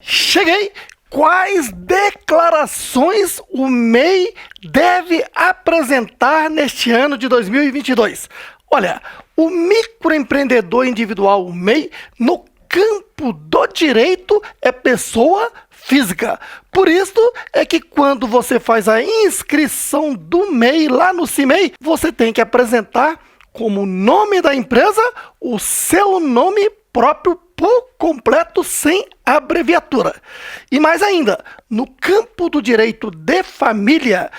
Cheguei! Quais declarações o MEI deve apresentar neste ano de 2022? Olha, o microempreendedor individual, o MEI, no campo do direito é pessoa física. Por isso é que quando você faz a inscrição do MEI lá no CIMEI, você tem que apresentar como nome da empresa o seu nome próprio por completo, sem abreviatura. E mais ainda, no campo do direito de família,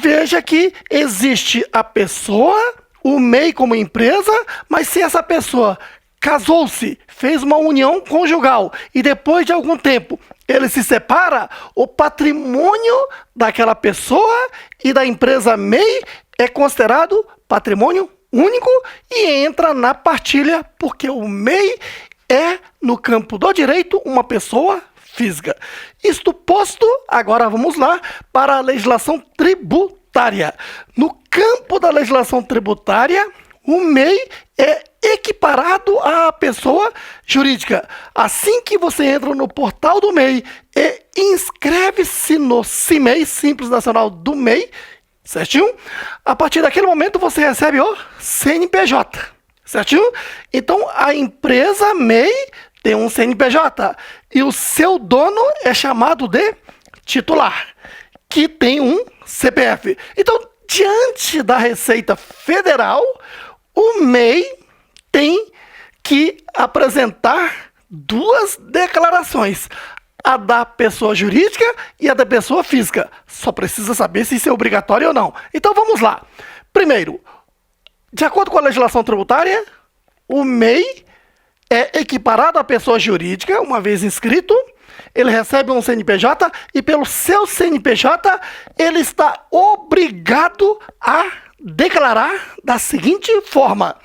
veja que existe a pessoa, o MEI como empresa, mas se essa pessoa casou-se, fez uma união conjugal e depois de algum tempo ele se separa, o patrimônio daquela pessoa e da empresa MEI é considerado patrimônio único e entra na partilha, porque o MEI é, no campo do direito, uma pessoa física. Isto posto, agora vamos lá para a legislação tributária. No campo da legislação tributária, o MEI é equiparado à pessoa jurídica. Assim que você entra no portal do MEI e inscreve-se no CIMEI, Simples Nacional do MEI, certinho? A partir daquele momento você recebe o CNPJ. Certinho? Então, a empresa MEI tem um CNPJ e o seu dono é chamado de titular, que tem um CPF. Então, diante da Receita Federal, o MEI tem que apresentar duas declarações, a da pessoa jurídica e a da pessoa física. Só precisa saber se isso é obrigatório ou não. Então, vamos lá. Primeiro, de acordo com a legislação tributária, o MEI é equiparado à pessoa jurídica, uma vez inscrito, ele recebe um CNPJ e pelo seu CNPJ ele está obrigado a declarar da seguinte forma: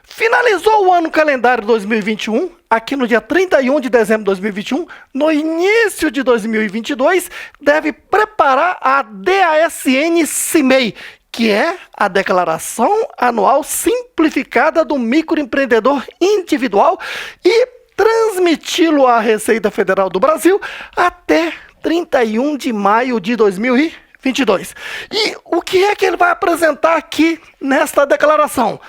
finalizou o ano calendário 2021, aqui no dia 31 de dezembro de 2021, no início de 2022, deve preparar a DASN CIMEI, que é a Declaração Anual Simplificada do Microempreendedor Individual, e transmiti-lo à Receita Federal do Brasil até 31 de maio de 2022. E o que é que ele vai apresentar aqui nesta declaração?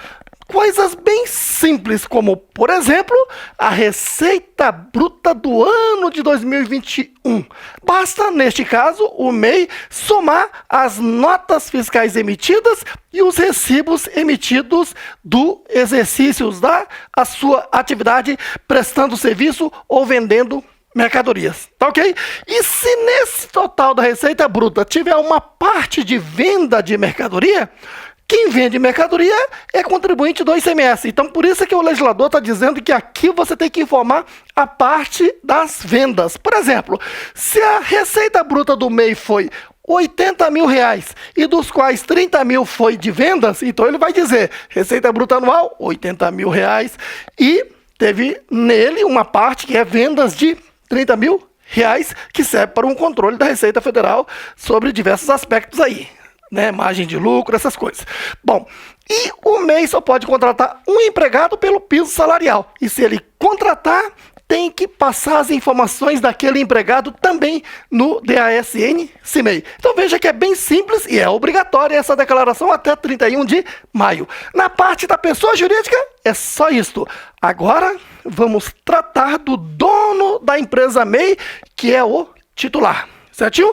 Coisas bem simples, como, por exemplo, a receita bruta do ano de 2021. Basta, neste caso, o MEI somar as notas fiscais emitidas e os recibos emitidos do exercício da a sua atividade prestando serviço ou vendendo mercadorias, tá ok? E se nesse total da receita bruta tiver uma parte de venda de mercadoria, quem vende mercadoria é contribuinte do ICMS. Então, por isso é que o legislador está dizendo que aqui você tem que informar a parte das vendas. Por exemplo, se a receita bruta do MEI foi R$80 mil, e dos quais 30 mil foi de vendas, então ele vai dizer, receita bruta anual, R$80 mil, e teve nele uma parte que é vendas de R$30 mil, que serve para um controle da Receita Federal sobre diversos aspectos aí, né, margem de lucro, essas coisas. Bom, e o MEI só pode contratar um empregado pelo piso salarial. E se ele contratar, tem que passar as informações daquele empregado também no DASN CIMEI. Então veja que é bem simples e é obrigatória essa declaração até 31 de maio. Na parte da pessoa jurídica, é só isto. Agora, vamos tratar do dono da empresa MEI, que é o titular. Certinho?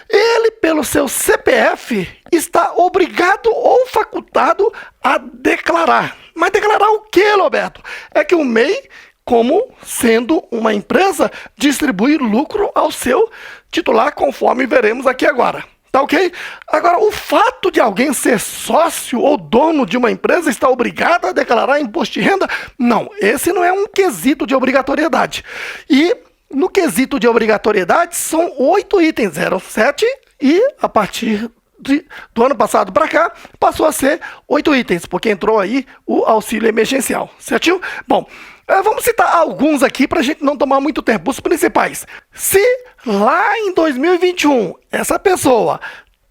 Ele, pelo seu CPF, está obrigado ou facultado a declarar. Mas declarar o quê, Roberto? É que o MEI, como sendo uma empresa, distribui lucro ao seu titular, conforme veremos aqui agora. Tá ok? Agora, o fato de alguém ser sócio ou dono de uma empresa está obrigado a declarar imposto de renda? Não, esse não é um quesito de obrigatoriedade. E no quesito de obrigatoriedade, são 8 itens, 07, e a partir do ano passado para cá, passou a ser 8 itens, porque entrou aí o auxílio emergencial, certinho? Bom, vamos citar alguns aqui para a gente não tomar muito tempo. Os principais: se lá em 2021 essa pessoa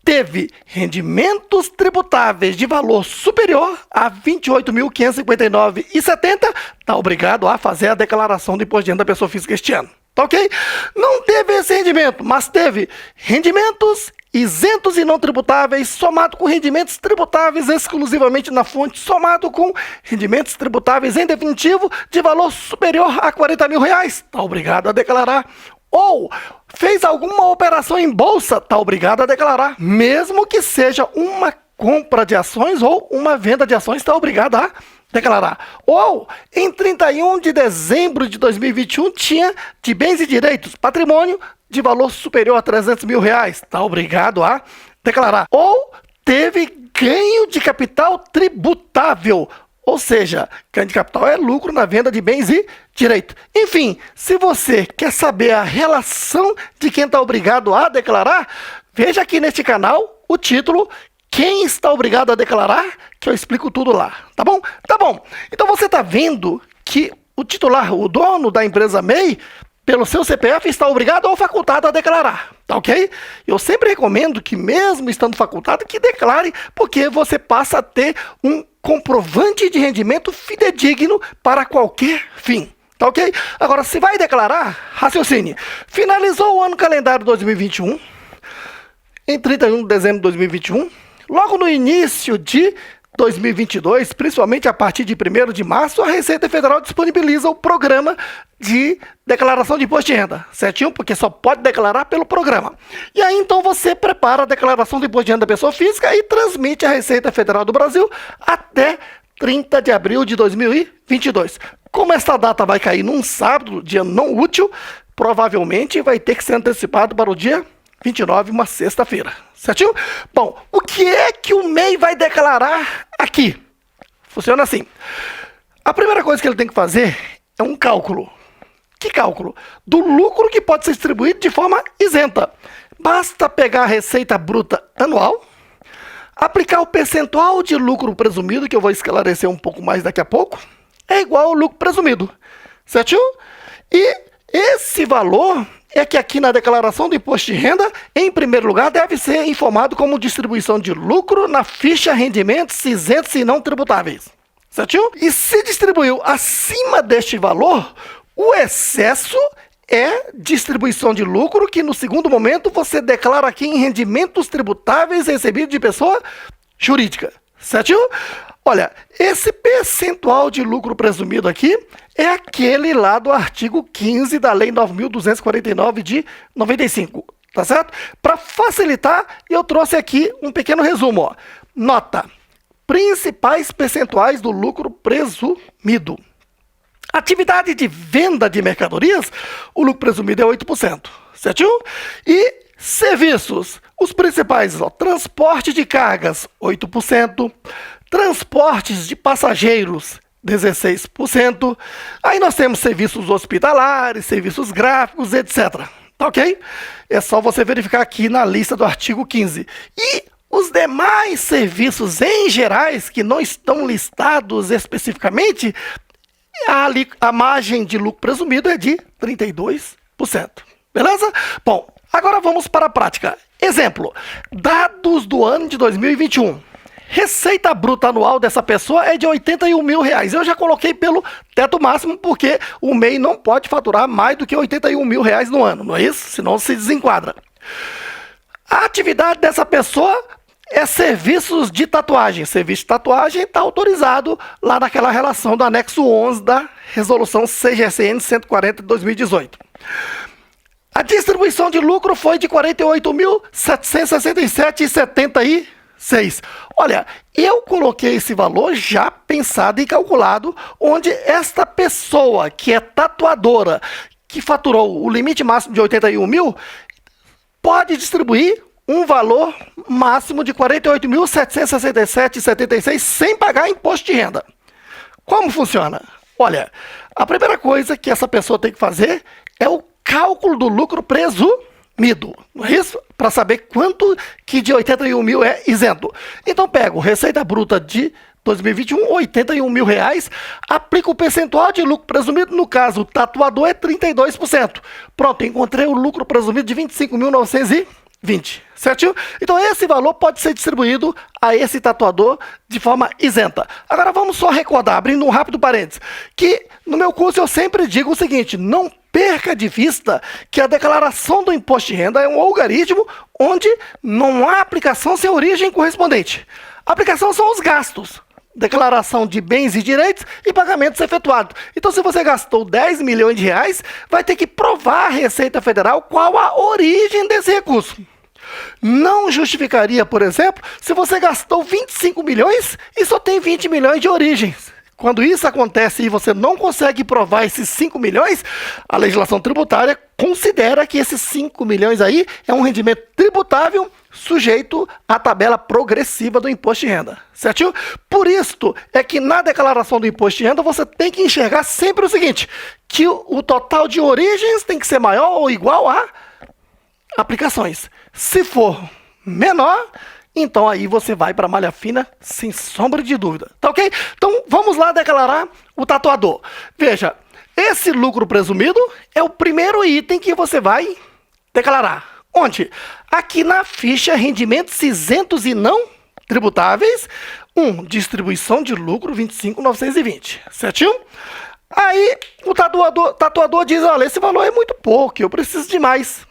teve rendimentos tributáveis de valor superior a R$ 28.559,70, está obrigado a fazer a declaração do imposto de renda da pessoa física este ano. Tá ok? Não teve esse rendimento, mas teve rendimentos isentos e não tributáveis, somado com rendimentos tributáveis exclusivamente na fonte, somado com rendimentos tributáveis em definitivo de valor superior a R$ 40.000. Está obrigado a declarar. Ou fez alguma operação em bolsa, está obrigado a declarar, mesmo que seja uma compra de ações ou uma venda de ações, está obrigado a declarar. Ou, em 31 de dezembro de 2021, tinha de bens e direitos, patrimônio de valor superior a R$ 300.000, está obrigado a declarar. Ou teve ganho de capital tributável, ou seja, ganho de capital é lucro na venda de bens e direitos. Enfim, se você quer saber a relação de quem está obrigado a declarar, veja aqui neste canal o título Quem está obrigado a declarar, que eu explico tudo lá, tá bom? Tá bom. Então você está vendo que o titular, o dono da empresa MEI, pelo seu CPF, está obrigado ou facultado a declarar, tá ok? Eu sempre recomendo que, mesmo estando facultado, que declare, porque você passa a ter um comprovante de rendimento fidedigno para qualquer fim, tá ok? Agora, se vai declarar, raciocine. Finalizou o ano calendário 2021, em 31 de dezembro de 2021, logo no início de 2022, principalmente a partir de 1º de março, a Receita Federal disponibiliza o programa de declaração de imposto de renda, certinho? Porque só pode declarar pelo programa. E aí, então, você prepara a declaração do imposto de renda da pessoa física e transmite à Receita Federal do Brasil até 30 de abril de 2022. Como essa data vai cair num sábado, dia não útil, provavelmente vai ter que ser antecipado para o dia 29, uma sexta-feira, certinho? Bom, o que é que o MEI vai declarar aqui? Funciona assim. A primeira coisa que ele tem que fazer é um cálculo. Que cálculo? Do lucro que pode ser distribuído de forma isenta. Basta pegar a receita bruta anual, aplicar o percentual de lucro presumido, que eu vou esclarecer um pouco mais daqui a pouco, é igual ao lucro presumido, certinho? E esse valor é que aqui na declaração do imposto de renda, em primeiro lugar, deve ser informado como distribuição de lucro na ficha rendimentos isentos e não tributáveis, certinho? E se distribuiu acima deste valor, o excesso é distribuição de lucro, que no segundo momento você declara aqui em rendimentos tributáveis recebidos de pessoa jurídica, certinho? Olha, esse percentual de lucro presumido aqui é aquele lá do artigo 15 da Lei 9.249 de 95, tá certo? Para facilitar, eu trouxe aqui um pequeno resumo, ó. Nota: principais percentuais do lucro presumido. Atividade de venda de mercadorias, o lucro presumido é 8%, certinho? E serviços, os principais, ó, transporte de cargas, 8%, transportes de passageiros, 16%. Aí nós temos serviços hospitalares, serviços gráficos, etc. Tá ok? É só você verificar aqui na lista do artigo 15. E os demais serviços em gerais, que não estão listados especificamente, a margem de lucro presumido é de 32%. Beleza? Bom, agora vamos para a prática. Exemplo, dados do ano de 2021. Receita bruta anual dessa pessoa é de R$81.000. Eu já coloquei pelo teto máximo, porque o MEI não pode faturar mais do que R$81.000 no ano, não é isso? Senão se desenquadra. A atividade dessa pessoa é serviços de tatuagem. Serviço de tatuagem está autorizado lá naquela relação do anexo 11 da resolução CGCN 140 de 2018. A distribuição de lucro foi de R$ 48.767,76. Olha, eu coloquei esse valor já pensado e calculado, onde esta pessoa que é tatuadora, que faturou o limite máximo de 81 mil, pode distribuir um valor máximo de R$ 48.767,76 sem pagar imposto de renda. Como funciona? Olha, a primeira coisa que essa pessoa tem que fazer é o cálculo do lucro presumido, não é isso? Para saber quanto que de 81 mil é isento. Então pego receita bruta de 2021, R$ 81 mil, aplico o percentual de lucro presumido, no caso o tatuador é 32%. Pronto, encontrei o lucro presumido de 25.920, certinho? Então esse valor pode ser distribuído a esse tatuador de forma isenta. Agora vamos só recordar, abrindo um rápido parênteses, que no meu curso eu sempre digo o seguinte: não perca de vista que a declaração do imposto de renda é um algoritmo onde não há aplicação sem origem correspondente. A aplicação são os gastos. Declaração de bens e direitos e pagamentos efetuados. Então, se você gastou 10 milhões de reais, vai ter que provar à Receita Federal qual a origem desse recurso. Não justificaria, por exemplo, se você gastou 25 milhões e só tem 20 milhões de origens. Quando isso acontece e você não consegue provar esses 5 milhões, a legislação tributária considera que esses 5 milhões aí é um rendimento tributável sujeito à tabela progressiva do imposto de renda, certo? Por isso é que na declaração do imposto de renda você tem que enxergar sempre o seguinte, que o total de origens tem que ser maior ou igual a aplicações. Se for menor, então aí você vai para a malha fina sem sombra de dúvida, tá ok? Então vamos lá declarar o tatuador. Veja, esse lucro presumido é o primeiro item que você vai declarar. Onde? Aqui na ficha rendimentos isentos e não tributáveis, distribuição de lucro 25.920, certinho? Aí o tatuador diz, olha, esse valor é muito pouco, eu preciso de mais.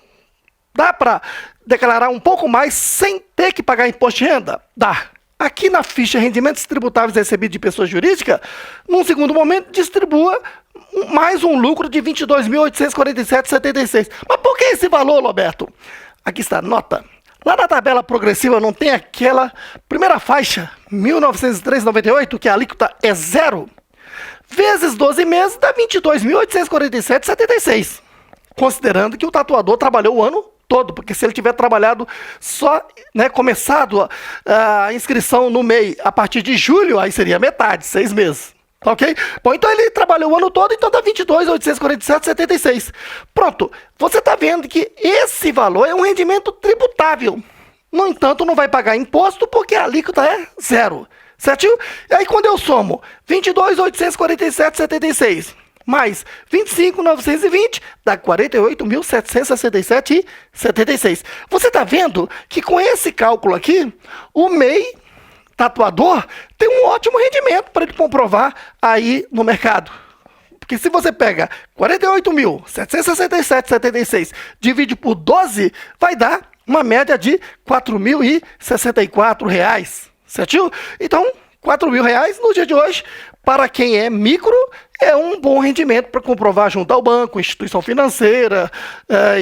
Dá para declarar um pouco mais sem ter que pagar imposto de renda? Dá. Aqui na ficha rendimentos tributáveis recebidos de pessoa jurídica, num segundo momento, distribua mais um lucro de 22.847,76. Mas por que esse valor, Roberto? Aqui está, nota. Lá na tabela progressiva não tem aquela primeira faixa, 1.903,98, que a alíquota é 0, vezes 12 meses dá 22.847,76. Considerando que o tatuador trabalhou o ano todo, porque se ele tiver trabalhado só, começado a inscrição no MEI a partir de julho, aí seria metade, 6 meses. Ok? Bom, então ele trabalhou o ano todo, então dá 22.847,76. Pronto, você está vendo que esse valor é um rendimento tributável. No entanto, não vai pagar imposto porque a alíquota é 0. Certinho? E aí quando eu somo 22.847,76 mais 25.920 dá 48.767,76. Você está vendo que com esse cálculo aqui, o MEI tatuador tem um ótimo rendimento para ele comprovar aí no mercado. Porque se você pega 48.767,76 divide por 12, vai dar uma média de R$ 4.064, certinho? Então, R$4.000 no dia de hoje, para quem é micro, é um bom rendimento para comprovar junto ao banco, instituição financeira,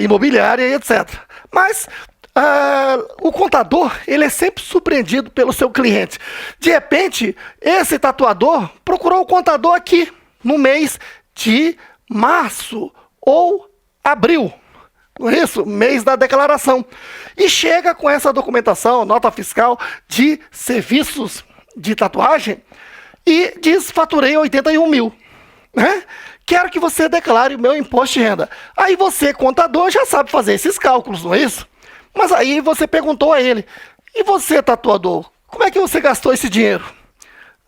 imobiliária e etc. Mas o contador, ele é sempre surpreendido pelo seu cliente. De repente, esse tatuador procurou o contador aqui no mês de março ou abril. Não é isso? Mês da declaração. E chega com essa documentação, nota fiscal de serviços de tatuagem e diz, faturei 81 mil. Né? Quero que você declare o meu imposto de renda. Aí você, contador, já sabe fazer esses cálculos, não é isso? Mas aí você perguntou a ele, e você, tatuador, como é que você gastou esse dinheiro?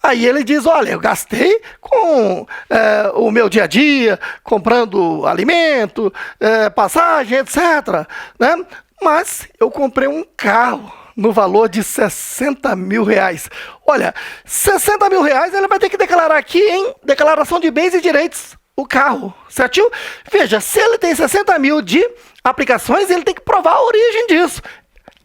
Aí ele diz, olha, eu gastei com o meu dia a dia, comprando alimento, passagem, etc. Né? Mas eu comprei um carro no valor de 60 mil reais. Olha, 60 mil reais ele vai ter que declarar aqui em declaração de bens e direitos o carro, certinho? Veja, se ele tem 60 mil de aplicações, ele tem que provar a origem disso.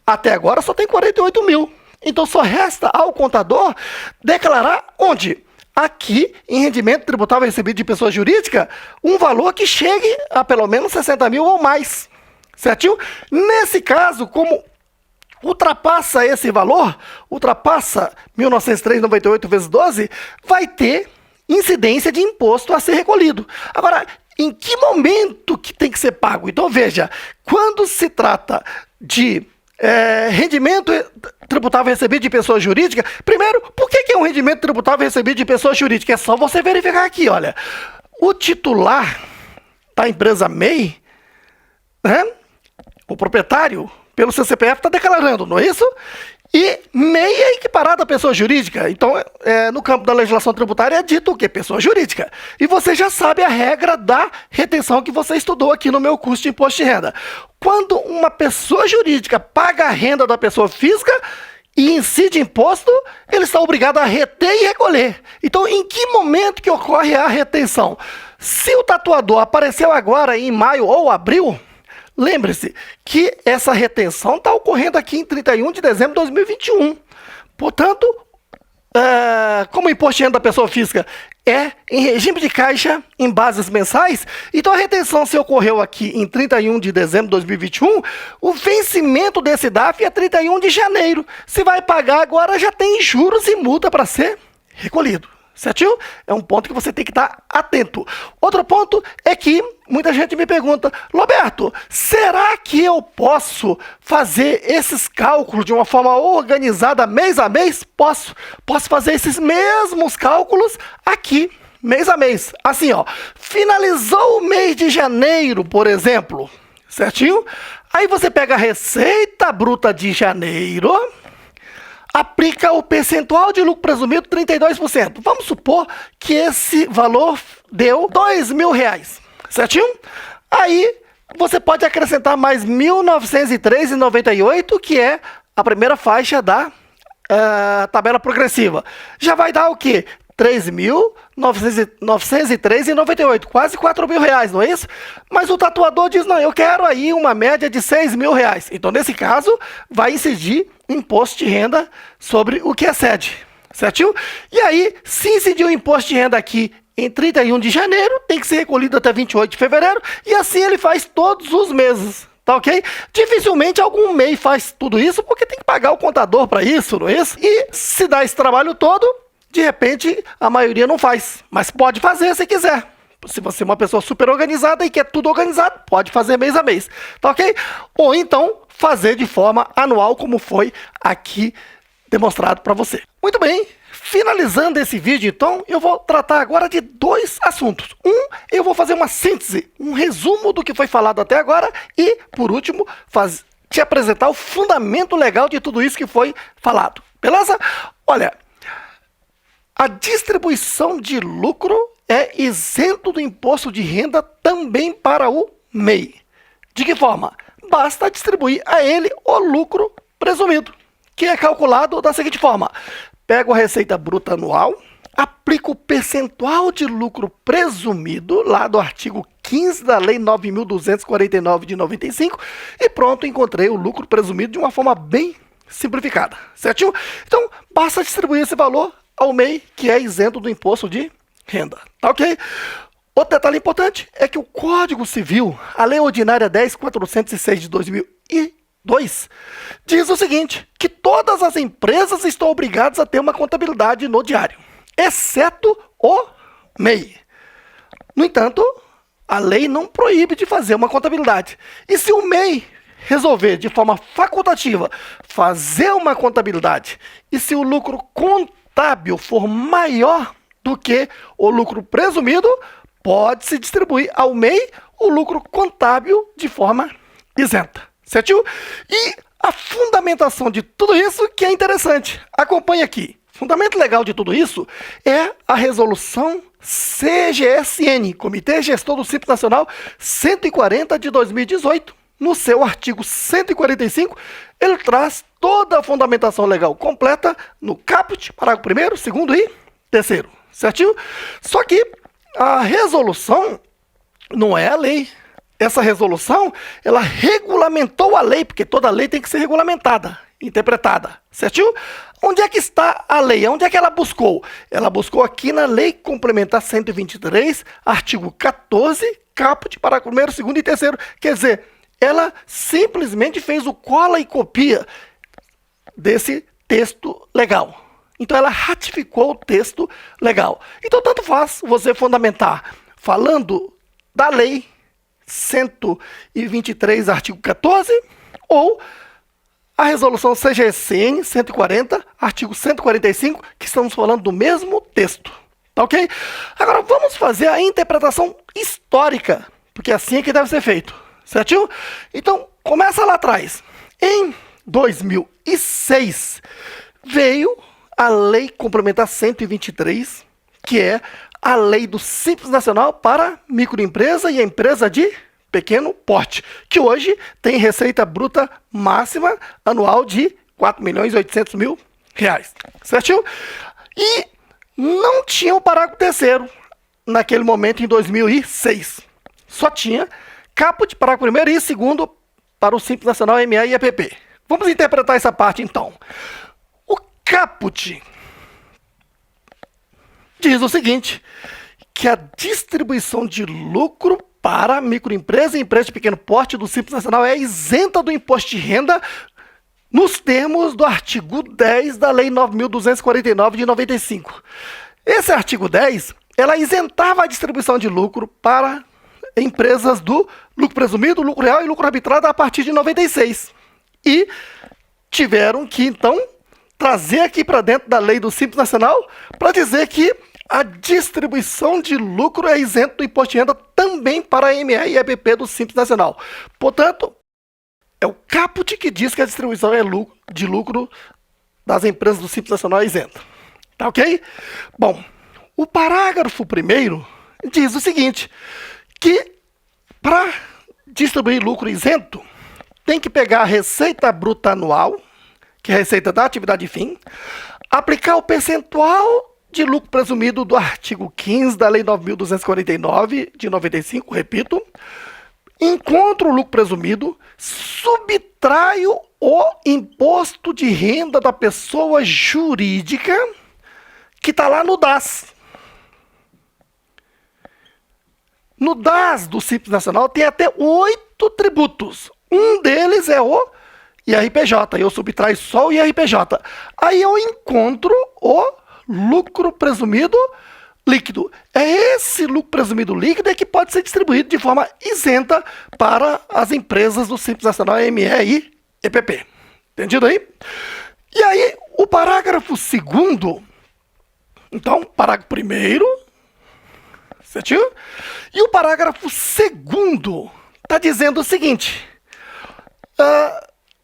Até agora só tem 48 mil. Então só resta ao contador declarar onde? Aqui, em rendimento tributável recebido de pessoa jurídica, um valor que chegue a pelo menos 60 mil ou mais, certinho? Nesse caso, como ultrapassa esse valor, ultrapassa 1.903,98 vezes 12, vai ter incidência de imposto a ser recolhido. Agora, em que momento que tem que ser pago? Então, veja, quando se trata de rendimento tributável recebido de pessoa jurídica, primeiro, por que é um rendimento tributável recebido de pessoa jurídica? É só você verificar aqui, olha, o titular da empresa MEI, né, o proprietário, pelo seu CPF, está declarando, não é isso? E MEI é equiparado à pessoa jurídica. Então, no campo da legislação tributária é dito o quê? Pessoa jurídica. E você já sabe a regra da retenção que você estudou aqui no meu curso de imposto de renda. Quando uma pessoa jurídica paga a renda da pessoa física e incide imposto, ele está obrigado a reter e recolher. Então, em que momento que ocorre a retenção? Se o tatuador apareceu agora em maio ou abril, lembre-se que essa retenção está ocorrendo aqui em 31 de dezembro de 2021. Portanto, como o imposto de renda da pessoa física é em regime de caixa em bases mensais, então a retenção se ocorreu aqui em 31 de dezembro de 2021, o vencimento desse DAF é 31 de janeiro. Se vai pagar agora, já tem juros e multa para ser recolhido. Certinho? É um ponto que você tem que estar atento. Outro ponto é que muita gente me pergunta: Roberto, será que eu posso fazer esses cálculos de uma forma organizada mês a mês? Posso. Posso fazer esses mesmos cálculos aqui, mês a mês. Assim, ó, finalizou o mês de janeiro, por exemplo, certinho? Aí você pega a receita bruta de janeiro, aplica o percentual de lucro presumido 32%. Vamos supor que esse valor deu R$2.000, certinho? Aí você pode acrescentar mais R$ 1.903,98, que é a primeira faixa da tabela progressiva. Já vai dar o quê? R$ 3.903,98, quase R$4.000, não é isso? Mas o tatuador diz: não, eu quero aí uma média de R$6.000. Então, nesse caso, vai incidir imposto de renda sobre o que excede, certinho? E aí, se incidir o imposto de renda aqui em 31 de janeiro, tem que ser recolhido até 28 de fevereiro, e assim ele faz todos os meses. Tá ok? Dificilmente algum MEI faz tudo isso, porque tem que pagar o contador para isso, não é isso? E se dá esse trabalho todo, de repente, a maioria não faz, mas pode fazer se quiser. Se você é uma pessoa super organizada e quer tudo organizado, pode fazer mês a mês, tá ok? Ou então, fazer de forma anual, como foi aqui demonstrado para você. Muito bem, finalizando esse vídeo, então, eu vou tratar agora de dois assuntos. Eu vou fazer uma síntese, um resumo do que foi falado até agora e, por último, te apresentar o fundamento legal de tudo isso que foi falado. Beleza? Olha, a distribuição de lucro é isento do imposto de renda também para o MEI. De que forma? Basta distribuir a ele o lucro presumido, que é calculado da seguinte forma: pego a receita bruta anual, aplico o percentual de lucro presumido, lá do artigo 15 da Lei 9.249 de 95, e pronto, encontrei o lucro presumido de uma forma bem simplificada, certinho? Então, basta distribuir esse valor ao MEI, que é isento do imposto de renda, tá ok? Outro detalhe importante é que o Código Civil, a Lei Ordinária 10.406 de 2002, diz o seguinte, que todas as empresas estão obrigadas a ter uma contabilidade no diário, exceto o MEI. No entanto, a lei não proíbe de fazer uma contabilidade. E se o MEI resolver de forma facultativa fazer uma contabilidade, e se o lucro contábil for maior do que o lucro presumido, pode-se distribuir ao MEI o lucro contábil de forma isenta, certo? E a fundamentação de tudo isso que é interessante. Acompanhe aqui. O fundamento legal de tudo isso é a resolução CGSN, Comitê Gestor do Simples Nacional 140 de 2018. No seu artigo 145, ele traz toda a fundamentação legal completa no caput, parágrafo 1º, 2º e 3º, certinho? Só que a resolução não é a lei. Essa resolução, ela regulamentou a lei, porque toda lei tem que ser regulamentada, interpretada, certinho? Onde é que está a lei? Onde é que ela buscou? Ela buscou aqui na Lei Complementar 123, artigo 14, caput, parágrafo 1º, 2º e 3º. Quer dizer, ela simplesmente fez o cola e copia desse texto legal. Então, ela ratificou o texto legal. Então, tanto faz você fundamentar falando da lei 123, artigo 14, ou a resolução CGSN 140, artigo 145, que estamos falando do mesmo texto. Tá ok? Agora, vamos fazer a interpretação histórica, porque assim é que deve ser feito. Certinho? Então, começa lá atrás. Em 2006, veio a Lei Complementar 123, que é a Lei do Simples Nacional para microempresa e empresa de pequeno porte, que hoje tem receita bruta máxima anual de R$ 4.800.000. Certinho? E não tinha o parágrafo 3º. naquele momento em 2006. Só tinha caput para o primeiro e segundo para o Simples Nacional, ME e EPP. Vamos interpretar essa parte então. O caput diz o seguinte, que a distribuição de lucro para microempresa e empresa de pequeno porte do Simples Nacional é isenta do imposto de renda nos termos do artigo 10 da Lei 9.249 de 95. Esse artigo 10, ela isentava a distribuição de lucro para empresas do lucro presumido, lucro real e lucro arbitrado a partir de 96. E tiveram que, então, trazer aqui para dentro da lei do Simples Nacional para dizer que a distribuição de lucro é isenta do imposto de renda também para a ME e EPP do Simples Nacional. Portanto, é o caput que diz que a distribuição de lucro das empresas do Simples Nacional é isenta. Tá ok? Bom, o parágrafo 1º diz o seguinte, que para distribuir lucro isento, tem que pegar a receita bruta anual, que é a receita da atividade fim, aplicar o percentual de lucro presumido do artigo 15 da Lei 9.249 de 95, repito, encontro o lucro presumido, subtraio o imposto de renda da pessoa jurídica que está lá no DAS. No DAS do Simples Nacional tem até 8 tributos. Um deles é o IRPJ. Eu subtraio só o IRPJ. Aí eu encontro o lucro presumido líquido. É esse lucro presumido líquido que pode ser distribuído de forma isenta para as empresas do Simples Nacional, ME e EPP. Entendido aí? E aí, o parágrafo 2º, então, parágrafo 1º, certinho? E o parágrafo 2º está dizendo o seguinte,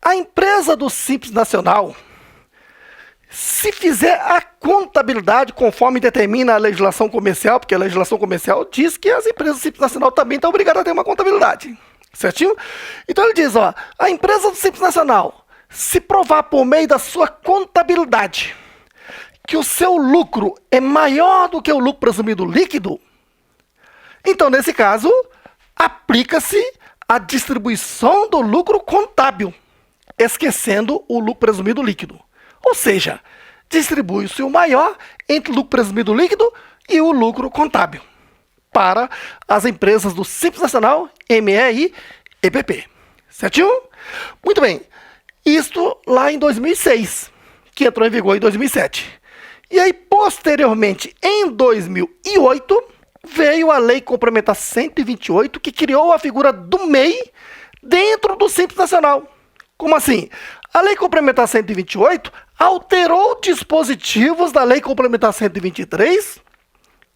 a empresa do Simples Nacional, se fizer a contabilidade conforme determina a legislação comercial, porque a legislação comercial diz que as empresas do Simples Nacional também estão obrigadas a ter uma contabilidade, certinho? Então ele diz, ó, a empresa do Simples Nacional, se provar por meio da sua contabilidade que o seu lucro é maior do que o lucro presumido líquido, então nesse caso, aplica-se a distribuição do lucro contábil, esquecendo o lucro presumido líquido. Ou seja, distribui-se o maior entre o lucro presumido líquido e o lucro contábil para as empresas do Simples Nacional, ME e EPP. Certinho? Muito bem. Isto lá em 2006, que entrou em vigor em 2007. E aí, posteriormente, em 2008, veio a Lei Complementar 128, que criou a figura do MEI dentro do Simples Nacional. Como assim? A Lei Complementar 128 alterou dispositivos da Lei Complementar 123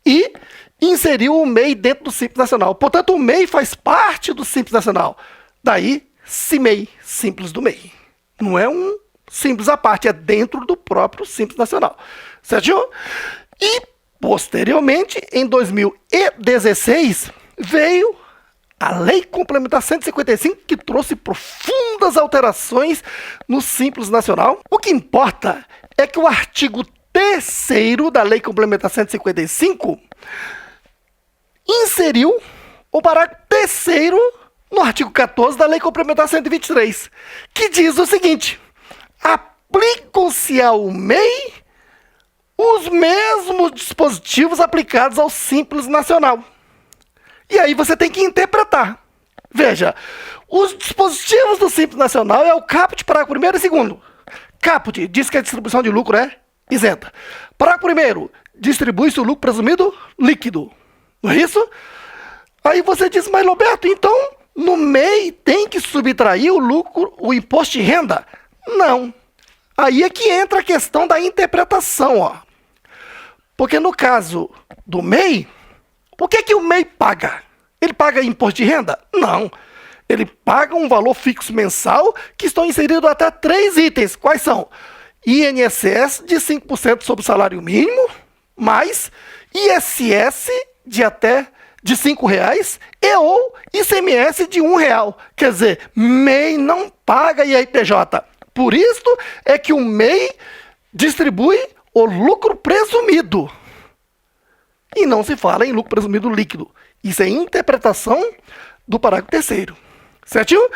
e inseriu o MEI dentro do Simples Nacional. Portanto, o MEI faz parte do Simples Nacional. Daí, CIMEI, Simples do MEI. Não é um simples à parte, é dentro do próprio Simples Nacional. Certinho? E, posteriormente, em 2016, veio a Lei Complementar 155, que trouxe profundas alterações no Simples Nacional. O que importa é que o artigo 3º da Lei Complementar 155 inseriu o parágrafo 3º no artigo 14 da Lei Complementar 123, que diz o seguinte, aplicam-se ao MEI os mesmos dispositivos aplicados ao Simples Nacional. E aí você tem que interpretar. Veja, os dispositivos do Simples Nacional é o caput parágrafo 1º e 2º. Caput diz que a distribuição de lucro é isenta. Parágrafo 1º, distribui-se o lucro presumido líquido. Não é isso? Aí você diz, mas Roberto, então no MEI tem que subtrair o lucro, o imposto de renda? Não. Aí é que entra a questão da interpretação, ó. Porque no caso do MEI, o que o MEI paga? Ele paga imposto de renda? Não. Ele paga um valor fixo mensal que estão inseridos até 3 itens. Quais são? INSS de 5% sobre o salário mínimo, mais ISS de até de R$5 e ou ICMS de R$1. Quer dizer, MEI não paga IRPJ. Por isso é que o MEI distribui o lucro presumido. e não se fala em lucro presumido líquido. Isso é interpretação do parágrafo 3º, certinho?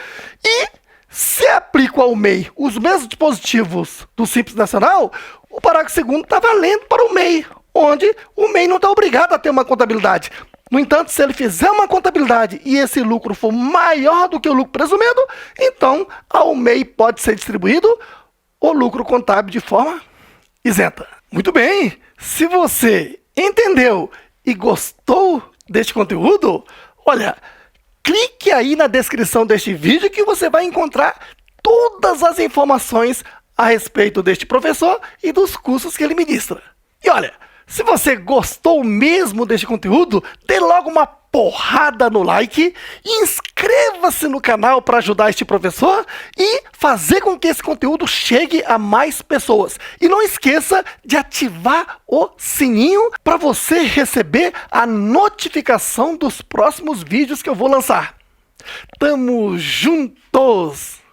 E se aplica ao MEI os mesmos dispositivos do Simples Nacional, o parágrafo 2º está valendo para o MEI, onde o MEI não está obrigado a ter uma contabilidade. No entanto, se ele fizer uma contabilidade e esse lucro for maior do que o lucro presumido, então ao MEI pode ser distribuído o lucro contábil de forma isenta. Muito bem! Se você entendeu e gostou deste conteúdo, olha, clique aí na descrição deste vídeo que você vai encontrar todas as informações a respeito deste professor e dos cursos que ele ministra. E olha, se você gostou mesmo deste conteúdo, dê logo uma porrada no like e inscreva-se no canal para ajudar este professor e fazer com que esse conteúdo chegue a mais pessoas. E não esqueça de ativar o sininho para você receber a notificação dos próximos vídeos que eu vou lançar. Tamo juntos!